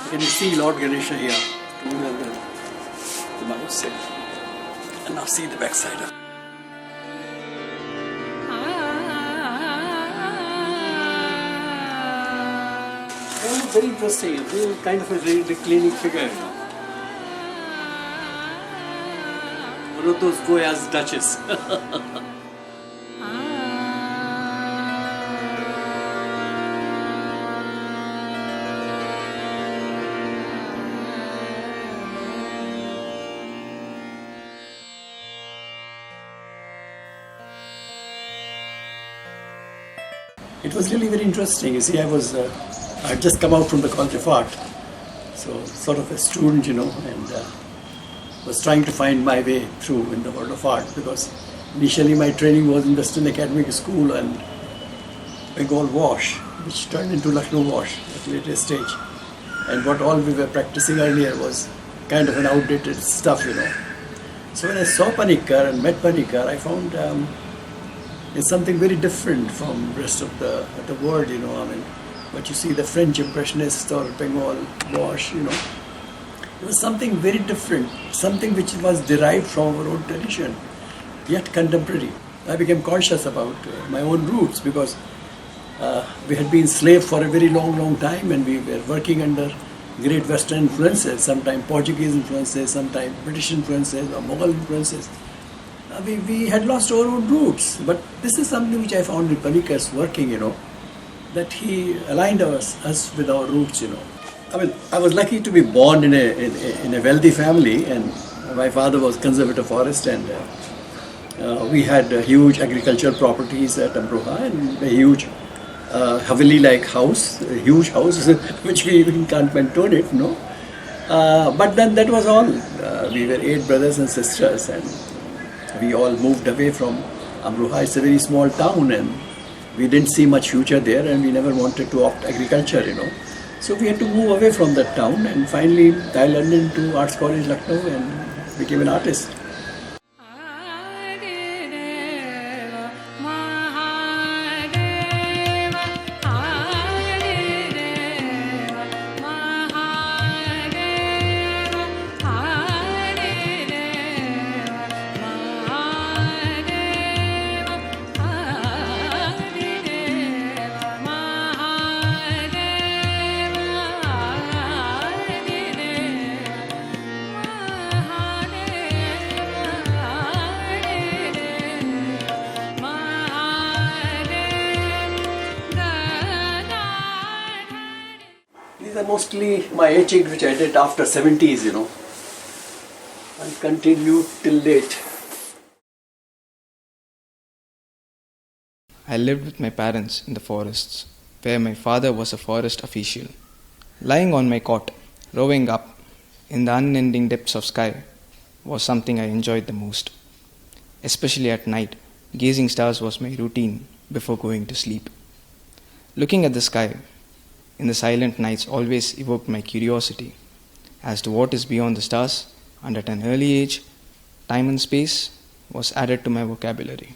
Can you see Lord Ganesha here? The mouse. And now see the backside. Very interesting. Kind of a reclining figure. One of those Goya's Duchess. It was really very interesting. You see, I'd just come out from the College of Art, so sort of a student, and was trying to find my way through in the world of art, because initially my training was in Western Academic School and Bengal Wash, which turned into Lucknow Wash at a later stage. And what all we were practicing earlier was kind of an outdated stuff, So when I saw Panikkar and met Panikkar, I found it's something very different from the rest of the world, But you see the French Impressionists or Bengal Wash, It was something very different, something which was derived from our own tradition, yet contemporary. I became conscious about my own roots, because we had been slaves for a very long time, and we were working under great Western influences, sometimes Portuguese influences, sometimes British influences or Mughal influences. We had lost our own roots, but this is something which I found in Panikkar's working, that he aligned us with our roots, I was lucky to be born in a wealthy family, and my father was conservative forest, and we had huge agricultural properties at Amroha and a huge Haveli-like house, a huge house, which we even can't maintain it, But then that was all. We were 8 brothers and sisters, and we all moved away from Amroha. It's a very small town, and we didn't see much future there, and we never wanted to opt agriculture, So we had to move away from that town, and finally I learned into Arts College Lucknow and became an artist. These are mostly my etchings which I did after 70s, and continued till date. I lived with my parents in the forests, where my father was a forest official. Lying on my cot, rowing up in the unending depths of sky was something I enjoyed the most. Especially at night, gazing stars was my routine before going to sleep. Looking at the sky in the silent nights always evoked my curiosity as to what is beyond the stars, and at an early age, time and space was added to my vocabulary.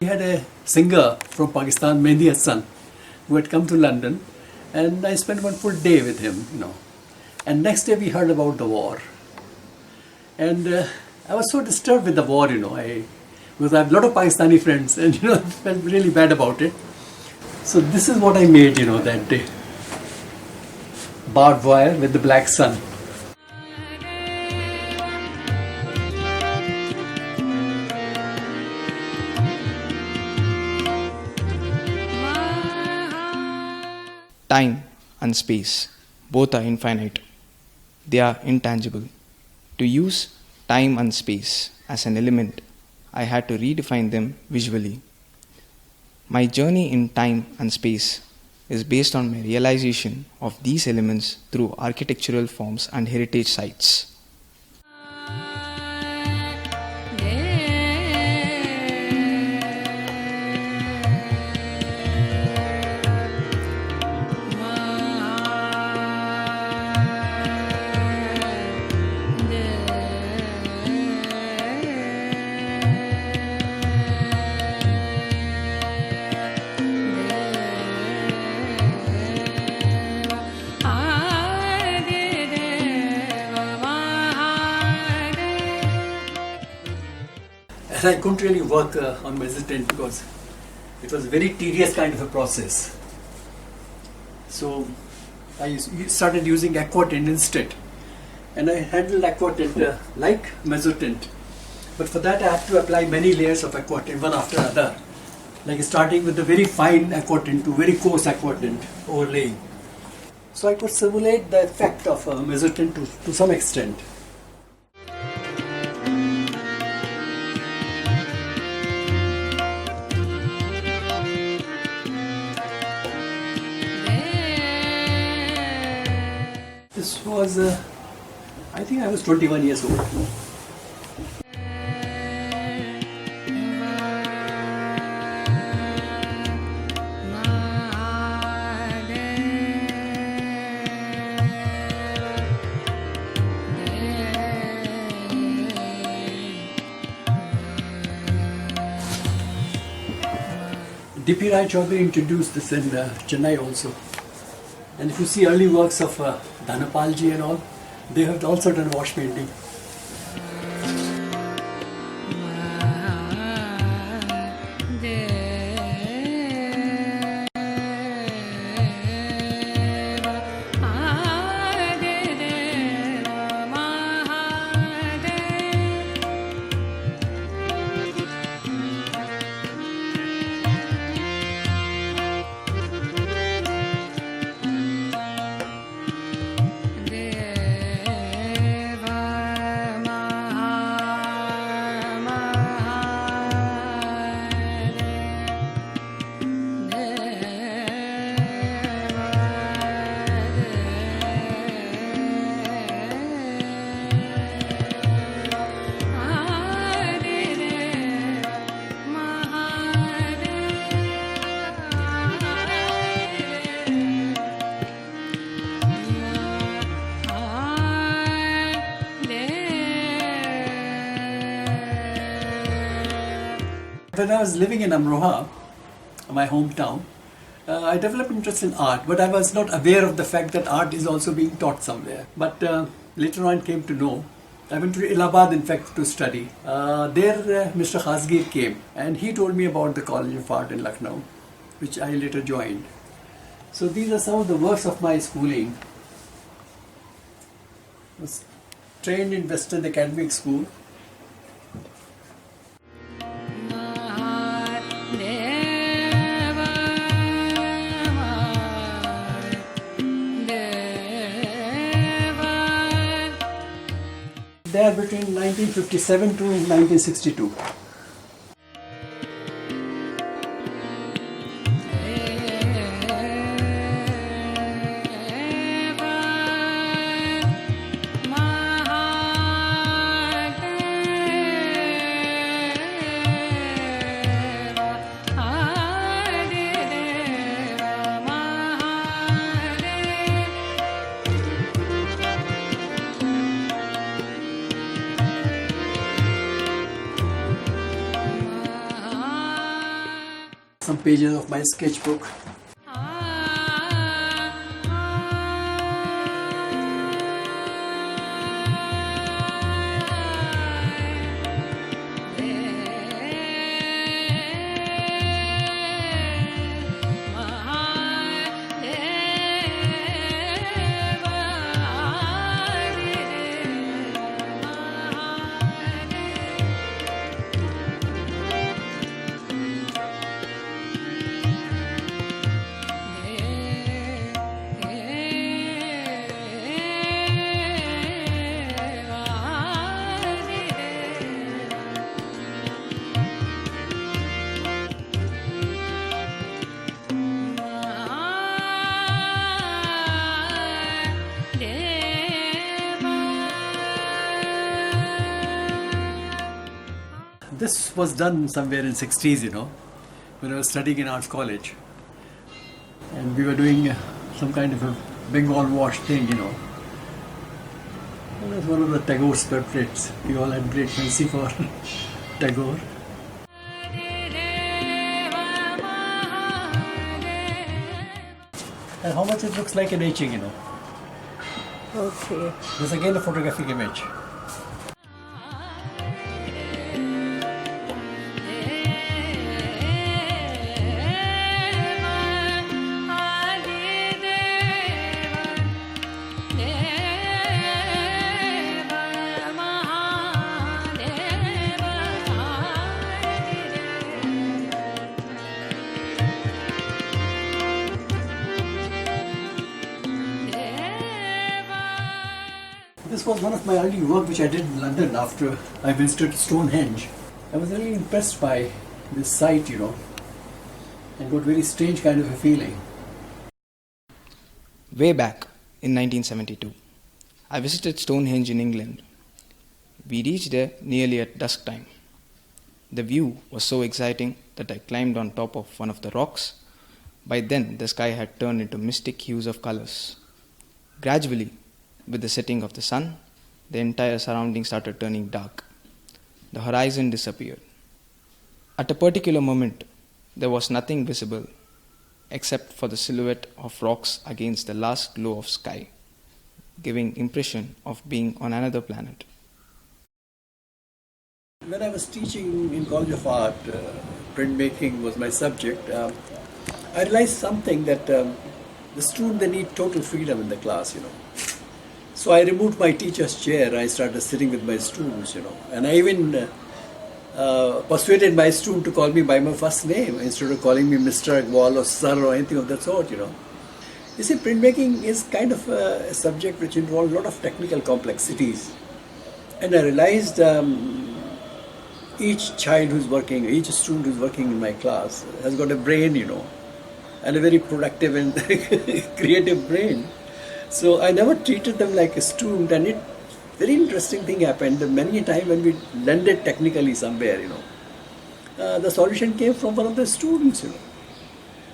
We had a singer from Pakistan, Mehdi Hassan, who had come to London, and I spent one full day with him, And next day we heard about the war. And I was so disturbed with the war, because I have a lot of Pakistani friends, and I felt really bad about it. So this is what I made, that day. Barbed wire with the black sun. Time and space, both are infinite. They are intangible. To use time and space as an element, I had to redefine them visually. My journey in time and space is based on my realization of these elements through architectural forms and heritage sites. Yeah. And I couldn't really work on mezzotint because it was a very tedious kind of a process. So I started using aquatint instead. And I handled aquatint like mezzotint. But for that I have to apply many layers of aquatint, one after another. Like starting with the very fine aquatint to very coarse aquatint overlaying. So I could simulate the effect of mezzotint to some extent. This was, I think I was 21 years old. D.P. Rai Chaudhary introduced this in Chennai also. And if you see early works of Dhanapalji and all, they have also done wash painting. When I was living in Amroha, my hometown, I developed interest in art, but I was not aware of the fact that art is also being taught somewhere. But later on came to know. I went to Allahabad, in fact, to study. There Mr. Khasgir came and he told me about the College of Art in Lucknow, which I later joined. So these are some of the works of my schooling. I was trained in Western Academic School. There between 1957 to 1962. Some pages of my sketchbook. This was done somewhere in 60s, when I was studying in arts college. And we were doing some kind of a Bengal wash thing, It was one of the Tagore's portraits. We all had great fancy for Tagore. And how much it looks like an etching, Okay. This is again a photographic image. This was one of my early work which I did in London after I visited Stonehenge. I was really impressed by this site, and got very strange kind of a feeling. Way back in 1972, I visited Stonehenge in England. We reached there nearly at dusk time. The view was so exciting that I climbed on top of one of the rocks. By then, the sky had turned into mystic hues of colors. Gradually, with the setting of the sun, the entire surrounding started turning dark. The horizon disappeared. At a particular moment, there was nothing visible except for the silhouette of rocks against the last glow of sky, giving impression of being on another planet. When I was teaching in College of Art, printmaking was my subject. I realized something that the student, they need total freedom in the class, So I removed my teacher's chair. I started sitting with my students, and I even persuaded my student to call me by my first name instead of calling me Mr. Agarwal or Sir or anything of that sort, You see, printmaking is kind of a subject which involves a lot of technical complexities. And I realized each child who's working, each student who's working in my class has got a brain, and a very productive and creative brain. So I never treated them like a student, and very interesting thing happened. Many a time when we landed technically somewhere, the solution came from one of the students,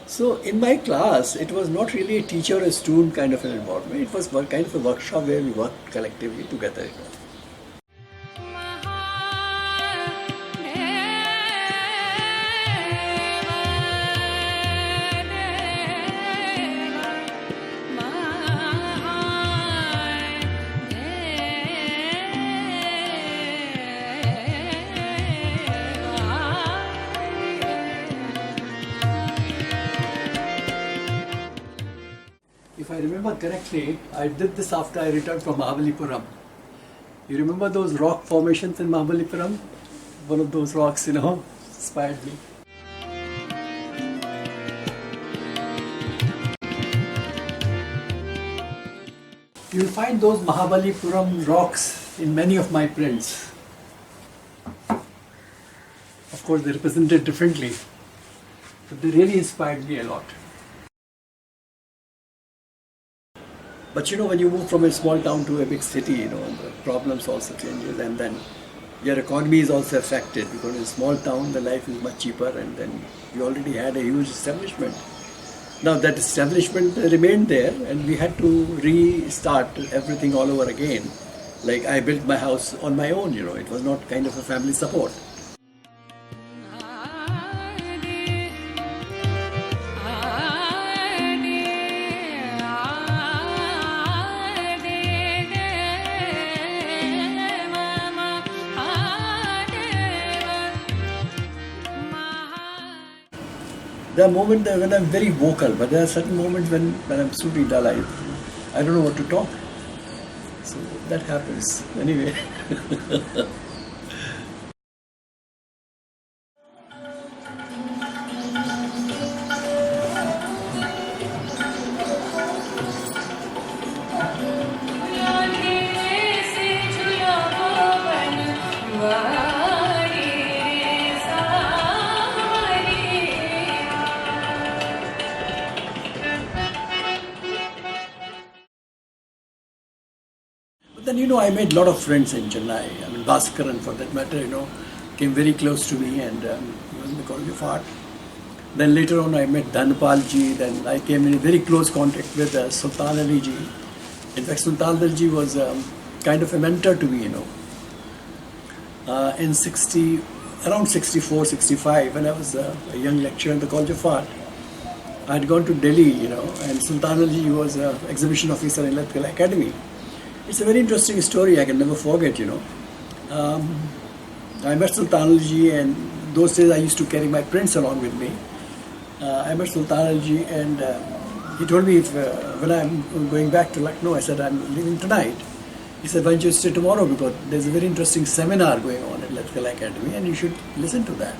So in my class, it was not really a teacher or a student kind of an environment. It was kind of a workshop where we worked collectively together, If I remember correctly, I did this after I returned from Mahabalipuram. You remember those rock formations in Mahabalipuram? One of those rocks, inspired me. You will find those Mahabalipuram rocks in many of my prints. Of course, they're represented differently, but they really inspired me a lot. But when you move from a small town to a big city, the problems also changes, and then your economy is also affected, because in a small town the life is much cheaper, and then you already had a huge establishment. Now that establishment remained there, and we had to restart everything all over again. Like I built my house on my own, it was not kind of a family support. There are moments when I'm very vocal, but there are certain moments when I'm super dull. I don't know what to talk. So that happens. Anyway. But then, I made a lot of friends in Chennai. I mean, Bhaskaran, for that matter, came very close to me, and he was in the College of Art. Then later on, I met Dhanpal ji. Then I came in very close contact with Sultan Ali ji. In fact, Sultan Ali ji was kind of a mentor to me, around 64, 65, when I was a young lecturer in the College of Art. I had gone to Delhi, and Sultan Ali ji was an exhibition officer in Lucknow Academy. It's a very interesting story. I can never forget, I met Sultan Ali ji, and those days I used to carry my prints along with me. I met Sultan Ali ji, and he told me when I'm going back to Lucknow, I said, I'm leaving tonight. He said, why don't you stay tomorrow, because there's a very interesting seminar going on at Lucknow Academy, and you should listen to that.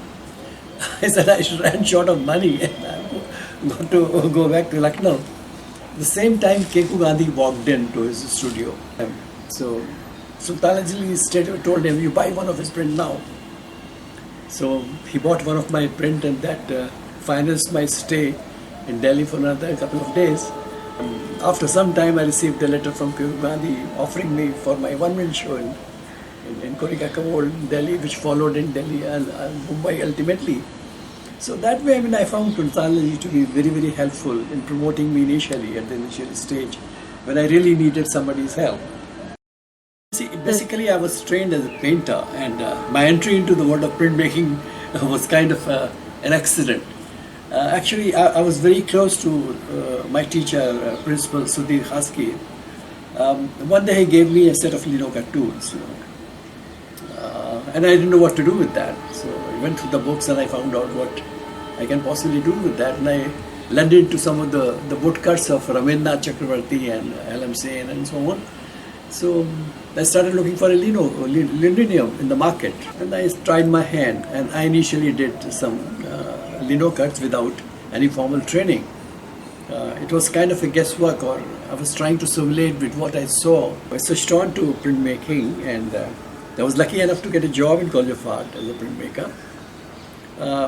I said, I ran short of money, and I'm going to go back to Lucknow. The same time, Keku Gandhi walked into his studio. So Sultan straight told him, you buy one of his print now. So he bought one of my print, and that financed my stay in Delhi for another couple of days. After some time, I received a letter from Gandhi offering me for my one-man show in Gita Hudson, Delhi, which followed in Delhi and Mumbai ultimately. So that way, I found Printology to be very, very helpful in promoting me initially at the initial stage when I really needed somebody's help. See, basically, I was trained as a painter, and my entry into the world of printmaking was kind of an accident. Actually, I was very close to my teacher, Principal Sudhir Haski. One day he gave me a set of linocut tools, and I didn't know what to do with that. So I went through the books and I found out what I can possibly do with that. And I led into some of the woodcuts of Ravindranath Chakravarti and L.M. Sen and so on. So I started looking for a linoleum in the market, and I tried my hand, and I initially did some lino cuts without any formal training. It was kind of a guesswork, or I was trying to simulate with what I saw. I switched on to printmaking, and I was lucky enough to get a job in College of Art as a printmaker.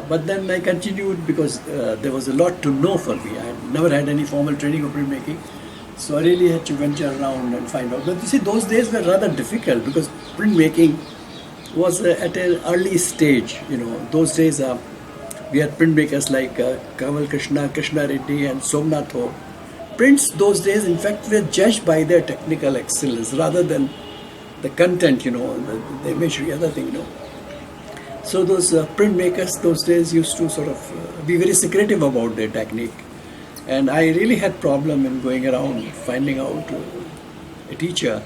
But then I continued because there was a lot to know for me. I had never had any formal training of printmaking. So I really had to venture around and find out. But you see, those days were rather difficult because printmaking was at an early stage. Those days we had printmakers like krishna Reddy and Somnath Ho. Prints those days, in fact, were judged by their technical excellence rather than the content, the imagery, other thing, So those printmakers those days used to sort of be very secretive about their technique. And I really had problem in going around finding out a teacher.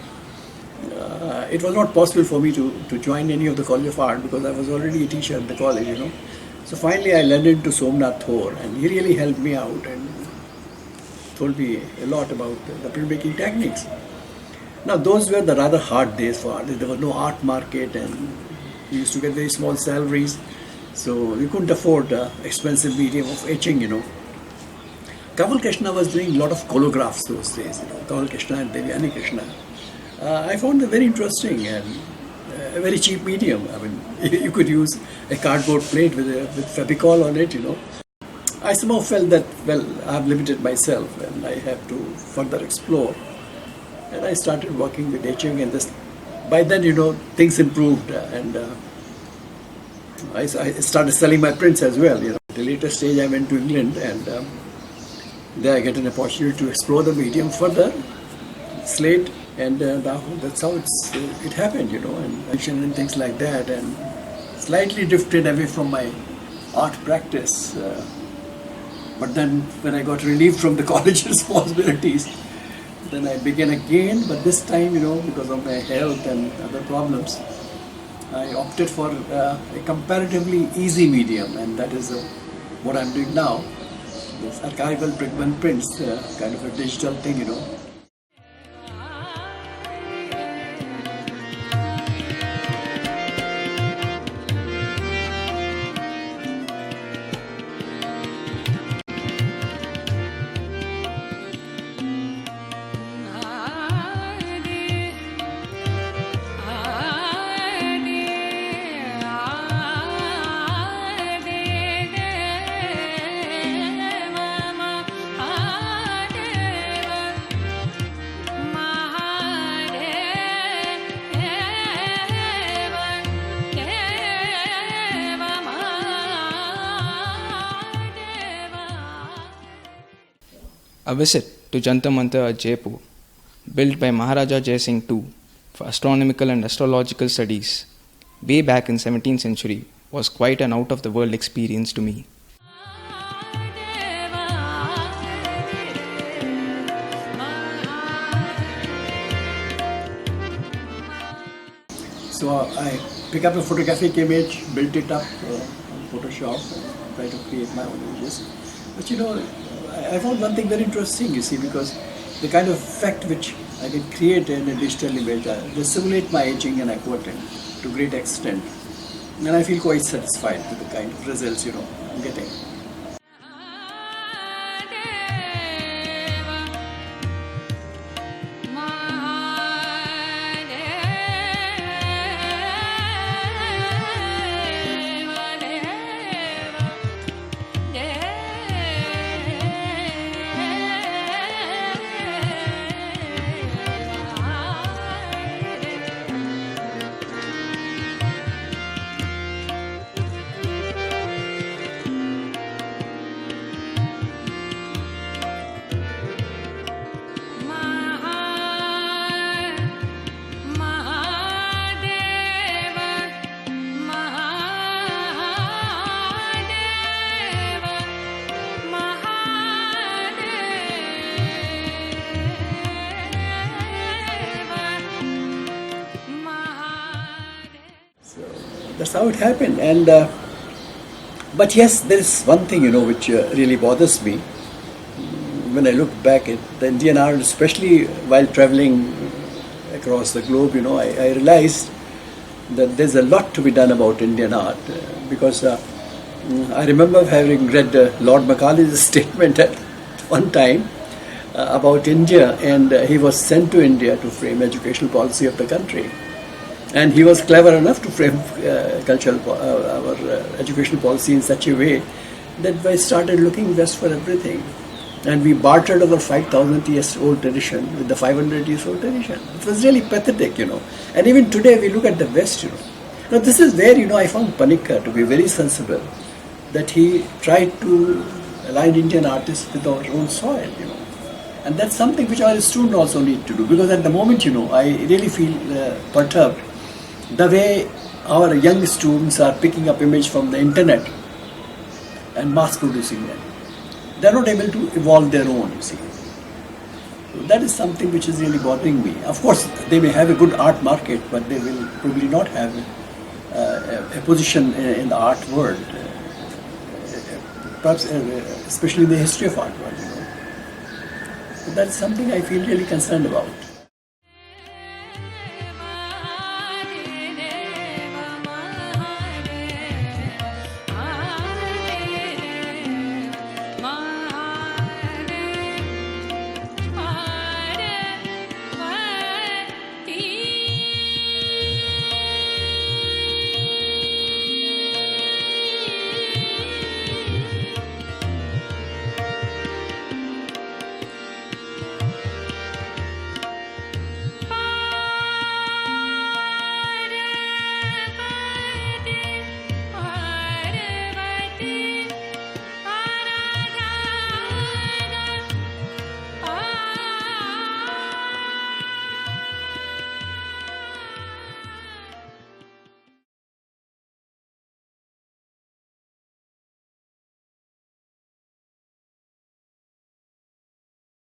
It was not possible for me to join any of the College of Art because I was already a teacher at the college, So finally I landed into Somnath Thor, and he really helped me out and told me a lot about the printmaking techniques. Now those were the rather hard days for art. There was no art market, and we used to get very small salaries, so we couldn't afford expensive medium of etching, Kaval Krishna was doing a lot of colographs those days, Kaval Krishna and Devyani Krishna. I found them very interesting and a very cheap medium. You could use a cardboard plate with Fevicol on it, I somehow felt that, I've limited myself and I have to further explore. And I started working with etching, and by then, things improved, and I started selling my prints as well. At a later stage, I went to England, and there I get an opportunity to explore the medium further, slate, and that's how it happened, and things like that, and slightly drifted away from my art practice. But then when I got relieved from the college responsibilities, then I began again, but this time, because of my health and other problems, I opted for a comparatively easy medium, and that is what I'm doing now. This archival prints, kind of a digital thing, A visit to Jantar Mantar at Jaipur, built by Maharaja Jai Singh II for astronomical and astrological studies way back in 17th century, was quite an out-of-the-world experience to me. So I pick up a photographic image, built it up on Photoshop, and try to create my own images. But I found one thing very interesting, because the kind of effect which I can create in a digital image, they simulate my aging and aquatin to great extent. And I feel quite satisfied with the kind of results, I'm getting. that's how it happened. And but yes, there is one thing, which really bothers me when I look back at the Indian art, especially while traveling across the globe. I realized that there's a lot to be done about Indian art, because I remember having read Lord Macaulay's statement at one time about India, and he was sent to India to frame educational policy of the country. And he was clever enough to frame our educational policy in such a way that we started looking west for everything. And we bartered our 5,000 years old tradition with the 500 years old tradition. It was really pathetic, And even today we look at the West, Now this is where, I found Panikkar to be very sensible, that he tried to align Indian artists with our own soil, And that's something which our students also need to do, because at the moment, I really feel perturbed the way our young students are picking up image from the internet and mass producing them. They are not able to evolve their own, you see. So that is something which is really bothering me. Of course, they may have a good art market, but they will probably not have a position in the art world, perhaps especially in the history of art world. So that's something I feel really concerned about.